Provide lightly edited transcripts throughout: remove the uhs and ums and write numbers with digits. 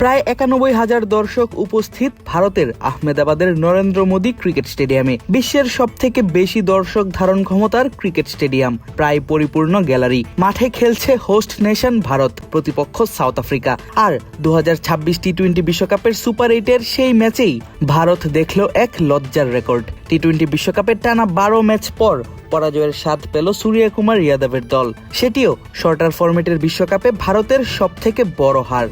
প্রায় ৯১,০০০ দর্শক উপস্থিত ভারতের আহমেদাবাদের নরেন্দ্র মোদী ক্রিকেট স্টেডিয়ামে। বিশ্বের সবথেকে বেশি দর্শক ধারণ ক্ষমতার ক্রিকেট স্টেডিয়াম, প্রায় পরিপূর্ণ গ্যালারি। মাঠে খেলছে হোস্ট নেশন ভারত, প্রতিপক্ষ সাউথ আফ্রিকা। আর ২০২৬ টি-20 বিশ্বকাপের সুপার 8-এর সেই ম্যাচেই ভারত দেখল এক লজ্জার রেকর্ড। টি-20 বিশ্বকাপের টানা ১২ ম্যাচ পর পরাজয়ের স্বাদ পেল সূর্যকুমার যাদবের দল, সেটিও শর্টার ফরম্যাটের বিশ্বকাপে ভারতের সবথেকে বড় হার।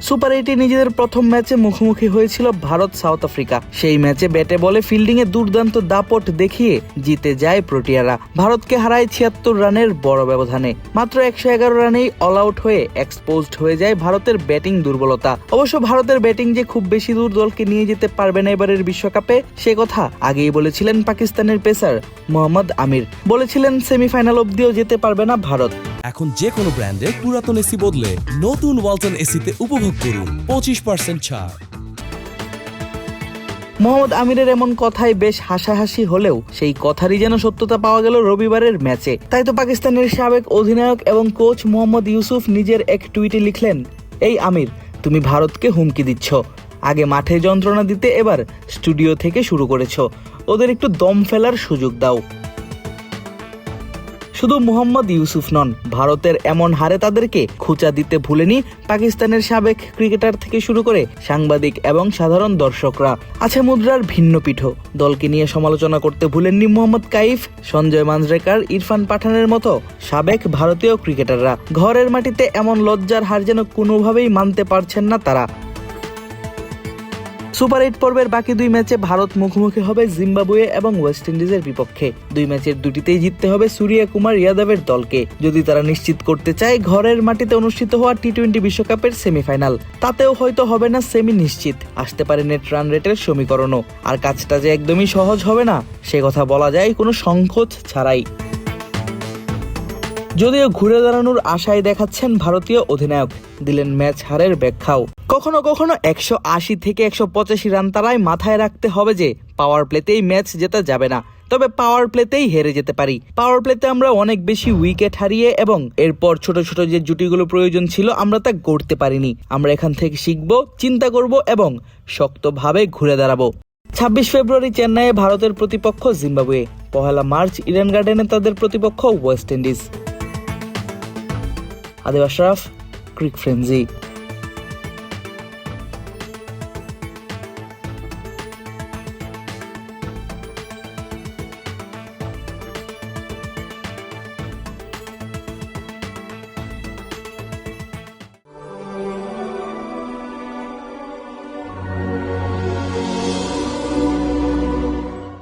সুপার 8-এ নিজেদের প্রথম ম্যাচে মুখোমুখি হয়েছিল ভারত সাউথ আফ্রিকা। সেই ম্যাচে ব্যাটে বলে ফিল্ডিংয়ে দুর্দান্ত দাপট দেখিয়ে জিতে যায় প্রোটিয়ারা। ভারতকে হারায় ৭৬ রানের বড় ব্যবধানে। মাত্র ১১১ রানেই অল আউট হয়ে এক্সপোজড হয়ে যায় ভারতের ব্যাটিং দুর্বলতা। অবশ্য ভারতের ব্যাটিং যে খুব বেশি দূর দলকে নিয়ে যেতে পারবে না এবারের বিশ্বকাপে, সে কথা আগেই বলেছিলেন পাকিস্তানের পেসার মোহাম্মদ আমির। বলেছিলেন সেমিফাইনাল অব্দিও যেতে পারবে না ভারত। এখন যে কোনো ব্র্যান্ডের পুরাতন এসি বদলে নতুন ওয়ালটন এসিতে উপভোগ করুন 25% ছাড়। মোহাম্মদ আমিরের এমন কথায় বেশ হাসাহাসি হলেও সেই কথারই যেন সত্যতা পাওয়া গেল রবিবারের ম্যাচে। তাই তো পাকিস্তানের সাবেক অধিনায়ক এবং কোচ মোহাম্মদ ইউসুফ নিজের এক টুইটে লিখলেন, এই আমির, তুমি ভারতকে হুমকি দিচ্ছ। আগে মাঠে যন্ত্রণা দিতে, এবার স্টুডিও থেকে শুরু করেছ। ওদের একটু দম ফেলার সুযোগ দাও। শুধু মোহাম্মদ ইউসুফ নন, ভারতের এমন হারে তাদেরকে খোঁচা দিতে ভুলেনি পাকিস্তানের সাবেক ক্রিকেটার থেকে শুরু করে সাংবাদিক এবং সাধারণ দর্শকরা। আছে মুদ্রার ভিন্ন পিঠো। দলকে নিয়ে সমালোচনা করতে ভুলেননি মোহাম্মদ কাইফ, সঞ্জয় মাঞ্জরেকার, ইরফান পাঠানের মতো সাবেক ভারতীয় ক্রিকেটাররা। ঘরের মাটিতে এমন লজ্জার হার যেন কোনোভাবেই মানতে পারছেন না তারা। সুপার 8 পর্বের বাকি 2 ম্যাচে ভারত মুখোমুখি হবে জিম্বাবুয়ে এবং ওয়েস্ট ইন্ডিজের বিপক্ষে। 2 ম্যাচের দুটিতেই জিততে হবে সূর্যকুমার যাদবের দলকে, যদি তারা নিশ্চিত করতে চায় ঘরের মাটিতে অনুষ্ঠিত হওয়া টি-20 বিশ্বকাপের সেমিফাইনাল। তাতেও হয়তো হবে না সেমি নিশ্চিত, আসতে পারে নেট রান রেটের সমীকরণও। আর কাজটা যে একদমই সহজ হবে না, সে কথা বলা যায় কোনো সংকোচ ছাড়াই। যদিও ঘুরে দাঁড়ানোর আশায় দেখাচ্ছেন ভারতীয় অধিনায়ক, দিলেন ম্যাচ হারের ব্যাখ্যাও। কখনো কখনো ১৮০ থেকে ১৮৫ রান তারাই মাথায় রাখতে হবে যে পাওয়ার প্লেতেই ম্যাচ জেতা যাবে না, তবে পাওয়ার প্লেতেই হেরে যেতে পারি। পাওয়ার প্লেতে আমরা অনেক বেশি উইকেট হারিয়ে এবং এরপর ছোট ছোট যে জুটিগুলো প্রয়োজন ছিল আমরা তা গড়তে পারিনি। আমরা এখান থেকে শিখব, চিন্তা করব এবং শক্তভাবে ঘুরে দাঁড়াবো। ২৬ ফেব্রুয়ারি চেন্নাইয়ে ভারতের প্রতিপক্ষ জিম্বাবুয়ে, ১ মার্চ ইডেন গার্ডেনে তাদের প্রতিপক্ষ West Indies. Adib Ashraf, Cric frenzy.